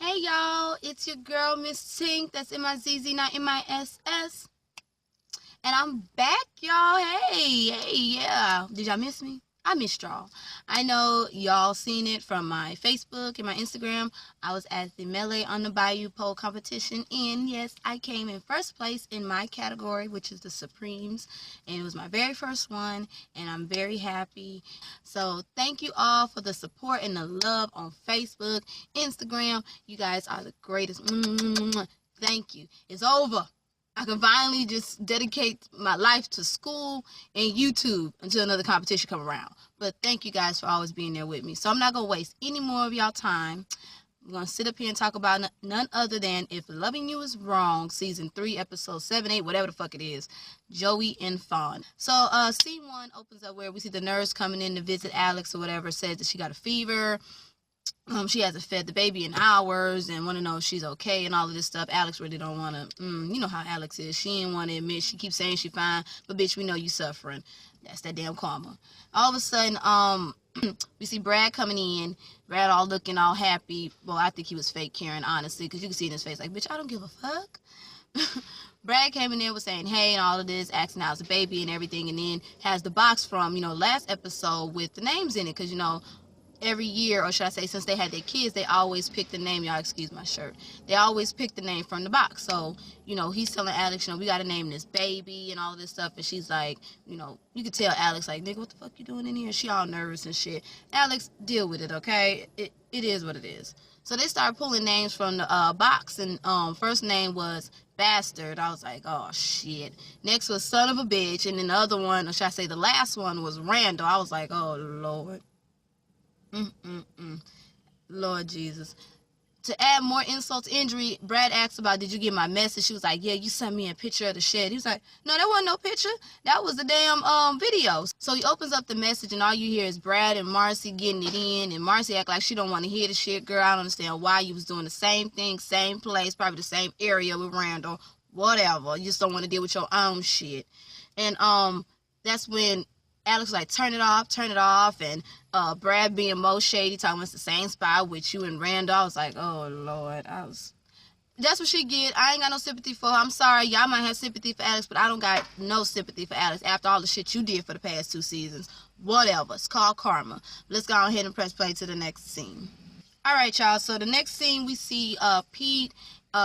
Hey y'all, it's your girl MizzTink. That's MiZZ, not MISS. And I'm back, y'all. Hey, yeah. Did y'all miss me? I missed y'all. I know y'all seen it from my Facebook and my Instagram. I was at the Melee on the Bayou pole competition, and yes, I came in first place in my category, which is the Supremes, and it was my very first one, and I'm very happy. So thank you all for the support and the love on Facebook, Instagram. You guys are the greatest. Thank you. It's over. I can finally just dedicate my life to school and YouTube until another competition come around. But thank you guys for always being there with me. So I'm not going to waste any more of y'all time. I'm going to sit up here and talk about none other than If Loving You Is Wrong, Season 3, Episode 7, 8, whatever the fuck it is, Joey and Faun. So Scene 1 opens up where we see the nurse coming in to visit Alex or whatever, says that she got a fever. She hasn't fed the baby in hours and want to know if she's okay and all of this stuff. Alex really don't want to, you know how Alex is. She didn't want to admit. She keeps saying she fine, but bitch, we know you suffering. That's that damn karma. All of a sudden, we see Brad coming in. Brad all looking all happy. Well, I think he was fake caring, honestly, because you can see in his face like, bitch, I don't give a fuck. Brad came in there was saying hey and all of this, asking how's the baby and everything, and then has the box from, last episode with the names in it, because, every year, or should I say since they had their kids, they always pick the name. Y'all excuse my shirt. They always pick the name from the box. So, he's telling Alex, we got to name this baby and all this stuff. And she's like, you could tell Alex, like, nigga, what the fuck you doing in here? She all nervous and shit. Alex, deal with it, okay? It is what it is. So they start pulling names from the box. And first name was Bastard. I was like, oh, shit. Next was Son of a Bitch. And then the other one, or should I say the last one, was Randall. I was like, oh, Lord. Lord Jesus. To add more insult to injury, Brad asked about, did you get my message? She was like, yeah, you sent me a picture of the shed. He was like, no, that wasn't no picture. That was the damn video. So he opens up the message, and all you hear is Brad and Marcy getting it in, and Marcy act like she don't want to hear the shit. Girl, I don't understand why you was doing the same thing, same place, probably the same area with Randall, whatever. You just don't want to deal with your own shit. And that's when Alex was like, turn it off, and Brad being most shady, talking about it's the same spot with you and Randall. I was like, oh, Lord. That's what she get. I ain't got no sympathy for her. I'm sorry. Y'all might have sympathy for Alex, but I don't got no sympathy for Alex after all the shit you did for the past 2 seasons. Whatever. It's called karma. Let's go ahead and press play to the next scene. All right, y'all. So the next scene, we see Pete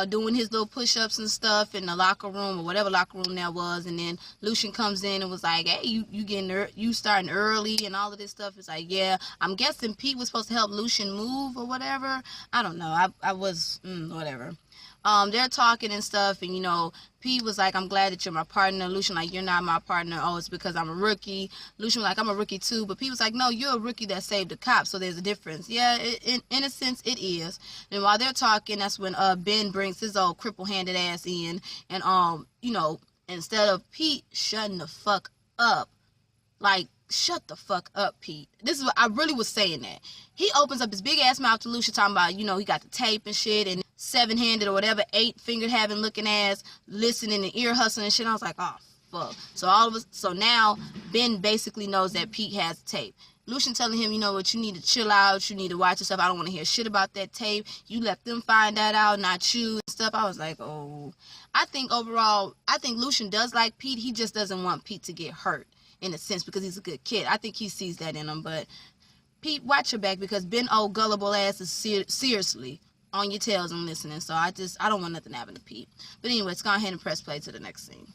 doing his little push-ups and stuff in the locker room or whatever locker room that was, and then Lucian comes in and was like, hey, you starting early and all of this stuff. It's like, yeah, I'm guessing Pete was supposed to help Lucian move or whatever. I don't know. I was whatever. They're talking and stuff, and Pete was like, I'm glad that you're my partner. Lucian like, you're not my partner. Oh, it's because I'm a rookie. Lucian was like, I'm a rookie too. But Pete was like, no, you're a rookie that saved the cops, so there's a difference. Yeah, in a sense it is. And while they're talking, that's when Ben brings his old cripple-handed ass in, and instead of Pete shutting the fuck up, like, shut the fuck up, Pete. This is what I really was saying. That he opens up his big ass mouth to Lucian, talking about, he got the tape and shit, and 7-handed or whatever, 8-fingered having looking ass, listening and ear hustling and shit. I was like, oh fuck. So now Ben basically knows that Pete has tape. Lucian telling him, what, you need to chill out, you need to watch yourself. I don't want to hear shit about that tape. You let them find that out, not you and stuff. I was like, oh. I think overall, Lucian does like Pete. He just doesn't want Pete to get hurt, in a sense, because he's a good kid. I think he sees that in him. But Pete, watch your back, because Ben old gullible ass is seriously on your tails and listening. So I don't want nothing to happen to Pete. But anyway, let's go ahead and press play to the next scene.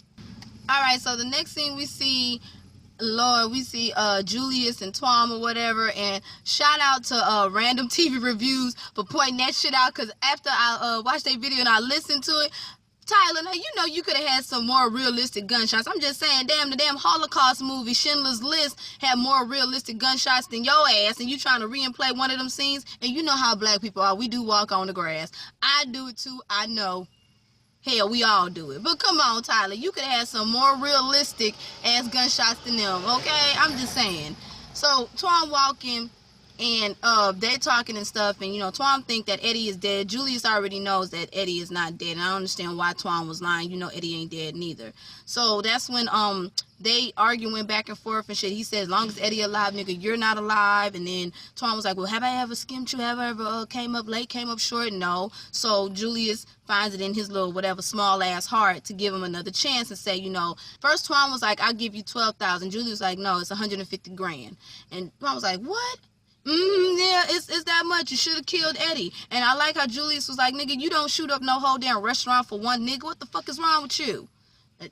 Alright, so the next scene we see Julius and Tom or whatever, and shout out to Random TV Reviews for pointing that shit out, because after I watched their video and I listened to it, Tyler, now you could have had some more realistic gunshots. I'm just saying, damn, the damn Holocaust movie, Schindler's List, had more realistic gunshots than your ass, and you trying to replay one of them scenes, and you know how black people are. We do walk on the grass. I do it too, I know. Hell, we all do it. But come on, Tyler, you could have had some more realistic ass gunshots than them, okay? I'm just saying. So, Tom walking, and they're talking and stuff, and Twan think that Eddie is dead. Julius already knows that Eddie is not dead, and I don't understand why Twan was lying. Eddie ain't dead neither. So that's when they arguing back and forth and shit. He said, as long as Eddie alive, nigga, you're not alive. And then Twan was like, well, have I ever skimmed you? Have I ever came up late, came up short? No. So Julius finds it in his little whatever small ass heart to give him another chance and say, you know, first Twan was like, I'll give you 12,000. Julius was like, no, it's 150 grand. And Twan was like, what? Yeah, it's that much. You should have killed Eddie. And I like how Julius was like, nigga, you don't shoot up no whole damn restaurant for one nigga. What the fuck is wrong with you?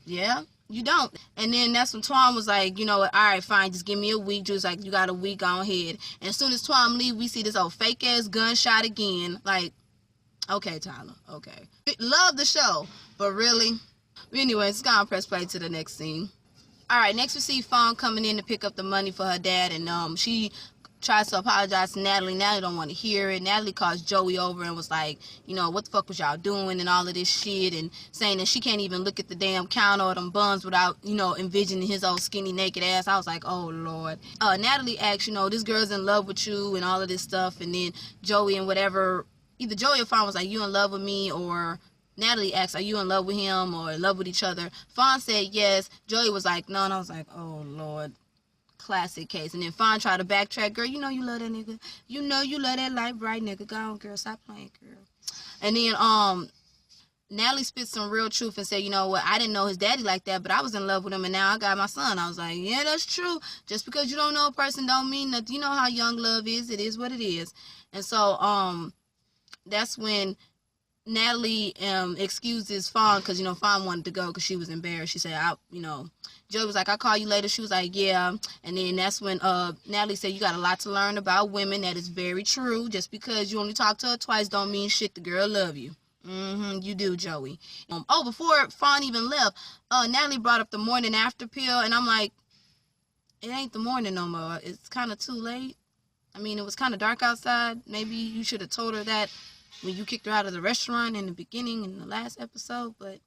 Yeah, you don't. And then that's when Twan was like, you know what, all right, fine, just give me a week. Julius like, you got a week, go ahead. And as soon as Twan leave, we see this old fake ass gunshot again. Like, okay, Tyler, okay. Love the show, but really? Anyway, it's gonna press play to the next scene. All right, next we see Faun coming in to pick up the money for her dad, and she tries to apologize to Natalie. Natalie don't want to hear it. Natalie calls Joey over and was like, you know, what the fuck was y'all doing and all of this shit, and saying that she can't even look at the damn counter or them buns without, you know, envisioning his old skinny naked ass. I was like, oh Lord. Natalie asks, you know, this girl's in love with you and all of this stuff, and then Joey and whatever, either Joey or Faun was like, you in love with me, or Natalie asked, are you in love with him or in love with each other? Faun said yes. Joey was like, no, and I was like, oh Lord. Classic case. And then Faun tried to backtrack, girl, you know you love that nigga. You know you love that light bright nigga. Go on, girl, stop playing, girl. And then Natalie spit some real truth and said, you know what, I didn't know his daddy like that, but I was in love with him, and now I got my son. I was like, yeah, that's true. Just because you don't know a person don't mean nothing. You know how young love is. It is what it is. And so that's when Natalie excuses Faun because, you know, Faun wanted to go because she was embarrassed. She said, Joey was like, I'll call you later. She was like, yeah. And then that's when Natalie said, you got a lot to learn about women. That is very true. Just because you only talk to her twice don't mean shit. The girl love you. You do, Joey. Before Faun even left, Natalie brought up the morning after pill, and I'm like, it ain't the morning no more. It's kind of too late. I mean, it was kind of dark outside. Maybe you should have told her that when you kicked her out of the restaurant in the beginning in the last episode, but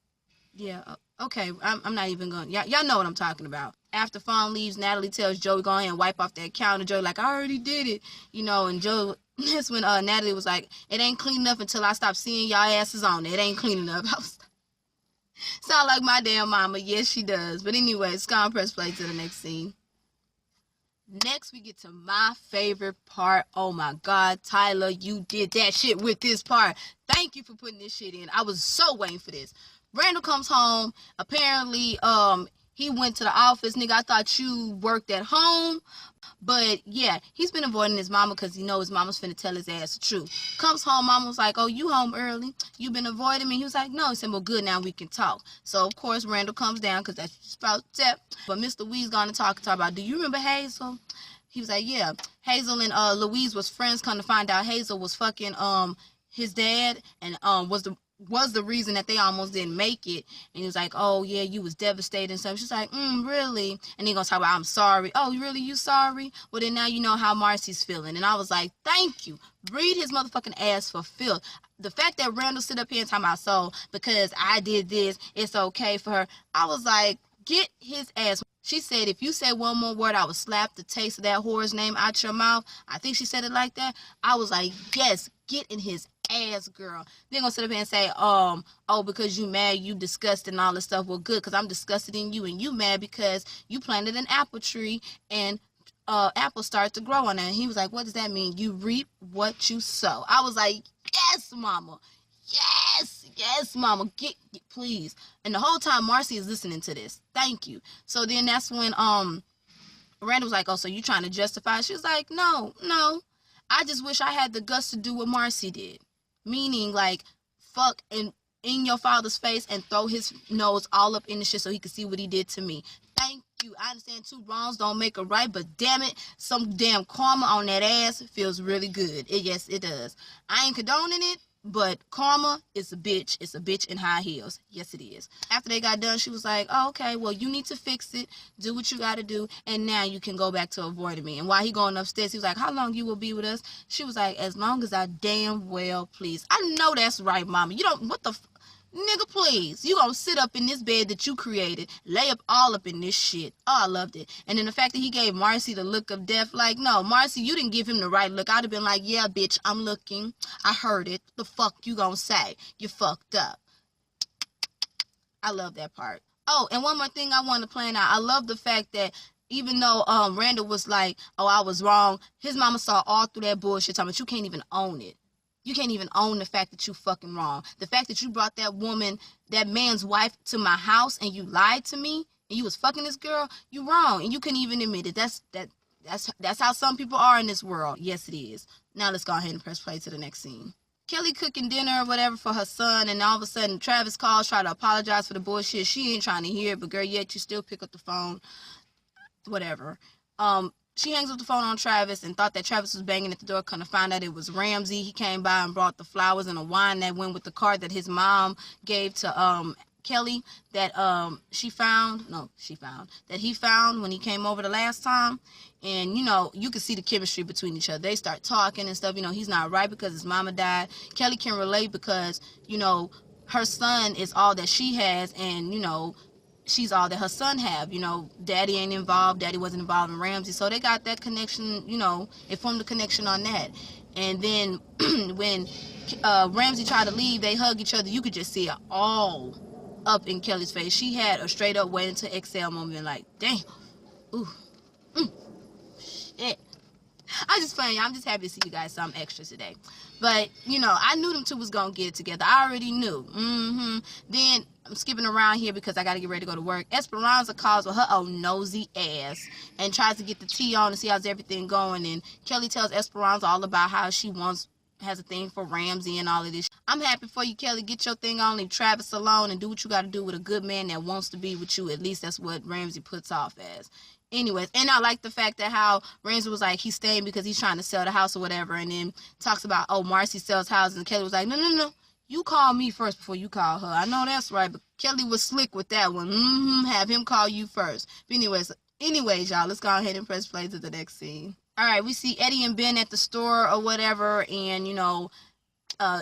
yeah, okay, I'm not even going. Y'all know what I'm talking about. After Faun leaves, Natalie tells Joey, go ahead and wipe off that counter. Joey like, I already did it, you know, and Joey, that's when Natalie was like, it ain't clean enough until I stop seeing y'all asses on it. It ain't clean enough. I was sound like my damn mama. Yes, she does. But anyway, it's gonna press play to the next scene. Next, we get to my favorite part. Oh my God, Tyler, you did that shit with this part. Thank you for putting this shit in. I was so waiting for this. Randall comes home. Apparently, he went to the office. Nigga, I thought you worked at home. But yeah, he's been avoiding his mama because he knows his mama's finna tell his ass the truth. Comes home, mama was like, oh, you home early? You been avoiding me? He was like, no. He said, well, good, now we can talk. So, of course, Randall comes down because that's his spouse step. But Mr. Wee's gonna talk about, do you remember Hazel? He was like, yeah. Hazel and Louise was friends. Come to find out, Hazel was fucking his dad and was the reason that they almost didn't make it. And he was like, oh yeah, you was devastated and stuff. She's like, really? And he gonna talk about, I'm sorry. Oh, really, you sorry? Well, then now you know how Marcy's feeling. And I was like, thank you. Breed his motherfucking ass for filth. The fact that Randall sit up here and talk about, so because I did this, it's okay for her. I was like, get his ass. She said, if you say one more word, I will slap the taste of that whore's name out your mouth. I think she said it like that. I was like, yes, get in his ass, girl. They're gonna sit up here and say, oh, because you mad, you disgusted and all this stuff. Well, good, because I'm disgusted in you, and you mad because you planted an apple tree and apples start to grow on it. And he was like, what does that mean? You reap what you sow. I was like, yes, mama. Yes, mama. Get please. And the whole time Marcy is listening to this. Thank you. So then that's when Randall was like, oh, so you trying to justify it? She was like, no. I just wish I had the guts to do what Marcy did. Meaning, like, fuck in your father's face and throw his nose all up in the shit so he could see what he did to me. Thank you. I understand two wrongs don't make a right, but damn it, some damn karma on that ass feels really good. Yes, it does. I ain't condoning it, but karma is a bitch. It's a bitch in high heels. Yes, it is. After they got done, she was like, oh, okay, well, you need to fix it. Do what you got to do. And now you can go back to avoiding me. And while he going upstairs, he was like, how long you will be with us? She was like, as long as I damn well please. I know that's right, mama. You don't, what the nigga, please. You gonna sit up in this bed that you created, lay up all up in this shit. Oh, I loved it. And then the fact that he gave Marcy the look of death, like, no, Marcy, you didn't give him the right look. I'd have been like, yeah, bitch, I'm looking. I heard it. The fuck you gonna say? You fucked up. I love that part. Oh, and one more thing I want to point out. I love the fact that even though Randall was like, oh, I was wrong, his mama saw all through that bullshit talking about you can't even own it. You can't even own the fact that you fucking wrong. The fact that you brought that woman, that man's wife, to my house and you lied to me and you was fucking this girl, you wrong. And you couldn't even admit it. That's how some people are in this world. Yes, it is. Now let's go ahead and press play to the next scene. Kelly cooking dinner or whatever for her son, and all of a sudden Travis calls, try to apologize for the bullshit. She ain't trying to hear it, but girl, yet you still pick up the phone. Whatever. She hangs up the phone on Travis and thought that Travis was banging at the door. Couldn't find out it was Ramsey. He came by and brought the flowers and a wine that went with the card that his mom gave to Kelly that he found when he came over the last time. And, you know, you can see the chemistry between each other. They start talking and stuff. You know, he's not right because his mama died. Kelly can relate because, you know, her son is all that she has, and, you know, she's all that her son have. You know, daddy ain't involved. Daddy wasn't involved in Ramsey. So they got that connection, you know, it formed a connection on that. And then when Ramsey tried to leave, they hug each other. You could just see it all up in Kelly's face. She had a straight up waiting to exhale moment, like, damn, ooh, shit. I'm just happy to see you guys some extra today. But, you know, I knew them two was going to get it together. I already knew. Then, I'm skipping around here because I got to get ready to go to work. Esperanza calls with her old nosy ass and tries to get the tea on and see how's everything going. And Kelly tells Esperanza all about how she has a thing for Ramsey and all of this. I'm happy for you, Kelly. Get your thing on, leave Travis alone, and do what you got to do with a good man that wants to be with you. At least that's what Ramsey puts off as. Anyways, and I like the fact that how Ramsey was like, he's staying because he's trying to sell the house or whatever, and then talks about, oh, Marcy sells houses, and Kelly was like, no, you call me first before you call her. I know that's right, but Kelly was slick with that one. Have him call you first. But anyways, y'all, let's go ahead and press play to the next scene. All right, we see Eddie and Ben at the store or whatever, and, you know,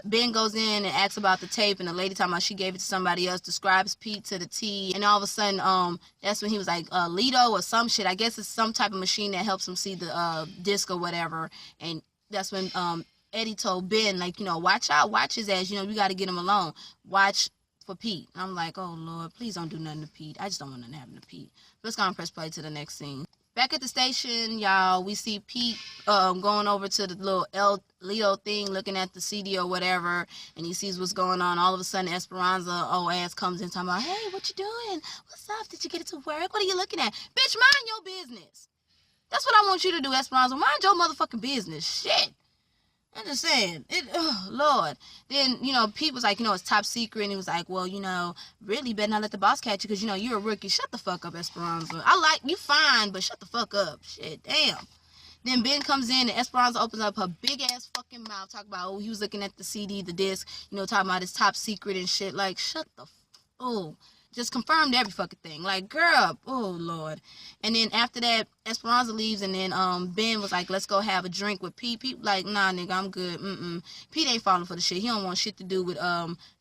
Ben goes in and asks about the tape, and the lady talking about she gave it to somebody else, describes Pete to the T, and all of a sudden, that's when he was like, Lido or some shit. I guess it's some type of machine that helps him see the disc or whatever, and that's when Eddie told Ben, like, you know, watch out, watch his ass, you know, you got to get him alone. Watch for Pete. And I'm like, oh, Lord, please don't do nothing to Pete. I just don't want nothing to happen to Pete. Let's go and press play to the next scene. Back at the station, y'all, we see Pete going over to the little Lido thing, looking at the CD or whatever, and he sees what's going on. All of a sudden, Esperanza, old ass, comes in talking about, hey, what you doing? What's up? Did you get it to work? What are you looking at? Bitch, mind your business. That's what I want you to do, Esperanza. Mind your motherfucking business. Shit. I'm just saying, Lord. Then, you know, Pete was like, you know, it's top secret. And he was like, well, you know, really better not let the boss catch you because, you know, you're a rookie. Shut the fuck up, Esperanza. I like you fine, but shut the fuck up. Shit, damn. Then Ben comes in and Esperanza opens up her big ass fucking mouth. Talk about, oh, he was looking at the CD, the disc, you know, talking about his top secret and shit. Like, shut the just confirmed every fucking thing. Like, girl, oh, Lord. And then after that, Esperanza leaves, and then Ben was like, let's go have a drink with Pete. Pete like, nah, nigga, I'm good. Pete ain't falling for the shit. He don't want shit to do with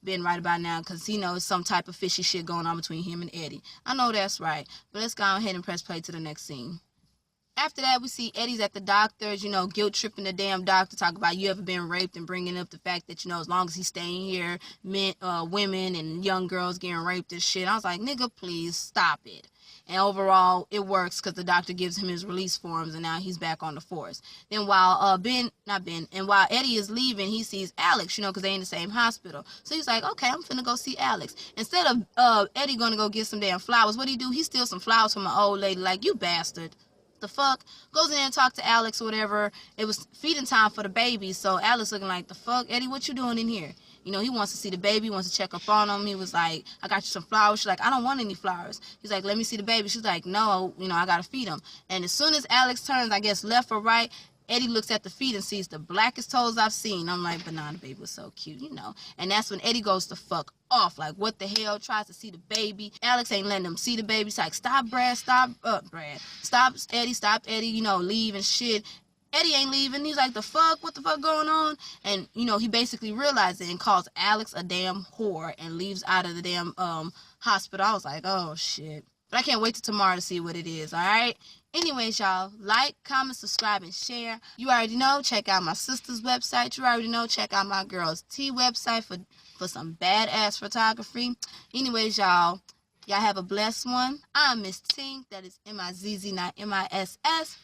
Ben right about now because he knows some type of fishy shit going on between him and Eddie. I know that's right. But let's go ahead and press play to the next scene. After that, we see Eddie's at the doctor's, you know, guilt-tripping the damn doctor, talk about you ever been raped and bringing up the fact that, you know, as long as he's staying here, women and young girls getting raped and shit. I was like, nigga, please stop it. And overall, it works because the doctor gives him his release forms, and now he's back on the force. Then while while Eddie is leaving, he sees Alex, you know, because they in the same hospital. So he's like, okay, I'm finna go see Alex. Instead of Eddie going to go get some damn flowers, what do? He steals some flowers from an old lady, like, you bastard. The fuck, goes in there and talk to Alex or whatever. It was feeding time for the baby, so Alex looking like, the fuck, Eddie, what you doing in here? You know, he wants to see the baby, wants to check up on him. He was like, I got you some flowers. She's like, I don't want any flowers. He's like, let me see the baby. She's like, no, you know, I gotta feed him. And as soon as Alex turns, I guess left or right, Eddie looks at the feet and sees the blackest toes I've seen. I'm like, Banana Baby was so cute, you know. And that's when Eddie goes to fuck off. Like, what the hell? Tries to see the baby. Alex ain't letting him see the baby. He's like, stop, Brad. Stop, Eddie, you know, leave and shit. Eddie ain't leaving. He's like, the fuck? What the fuck going on? And, you know, he basically realized it and calls Alex a damn whore and leaves out of the damn hospital. I was like, oh, shit. But I can't wait till tomorrow to see what it is, all right? Anyways, y'all, like, comment, subscribe, and share. You already know, check out my sister's website. You already know, check out my girl's T website for some badass photography. Anyways, y'all, Y'all have a blessed one. I'm MizzTink. That is MizzZ, not MISS.